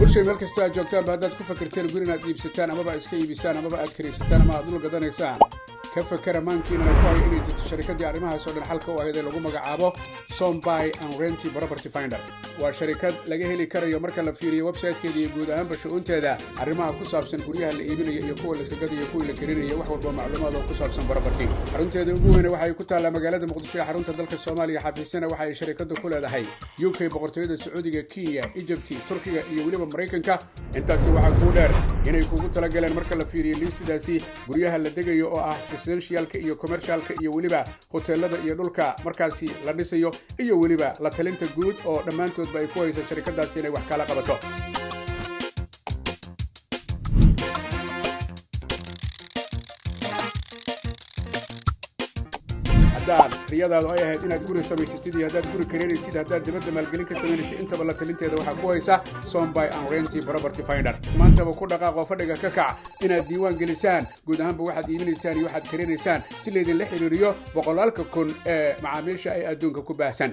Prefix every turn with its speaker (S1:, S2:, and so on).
S1: bulshada meel kasta aad joogtaan ba haddaad ku fakirteen guri inaad iibsataan amaba iska iibisaan amaba aad kiraysataan ama aad dhul gadanaysaan ka fakara maankiina ku hayo inay jirto sharikadii arrimahaas oo dhan xalka u ahayd ee lagu magacaabo Sonbuy and Rent Property Finder. waa sharikad laga heli karayo marka la fiiriyo website-keeda iyo guud ahaan basho-unteeda arrimaha ku saabsan guryaha la iibinayo iyo kuwa la iska gadayo kuwa la kirinayo wax walba macluumaad oo ku saabsan property. xarunteeda ugu weyn waxay ku taallaa magaalada Muqdisho ee xarunta dalka Soomaaliya. xafiisyada waxay sharikadu ku leedahay UK, boqortooyada Sacuudiga, Kenya, Egypt, Turkiga iyo waliba Mareykanka. intaasi waxa ku dheer inay kugu tala galeen marka la fiiriyo listidaasi guryaha la degayo oo ah residentialka iyo commercialka iyo waliba hoteelada iyo dhulka markaasi la dhisayo iyo waliba la talinta guud oo dhammaantood ay ku hayso sharikadaasi inay wax kala qabato. haddaad riyadaadu ay ahayd inaad guri samaysatid iyo haddaad guri kareeraysid haddaad dibadda maalgelin ka samaynaysid intaba la talinteeda waxaa ku haysa Sonbuy and Rent Property Finder. maantaba ku dhaqaaqo fadhiga ka kac inaad diiwaan gelisaan guud ahaanba waxaad iibinaysaan iyo waxaad kareeraysaan si laydinla xiriiriyo boqolaalka kun ee macaamiisha ay adduunka ku baahsan.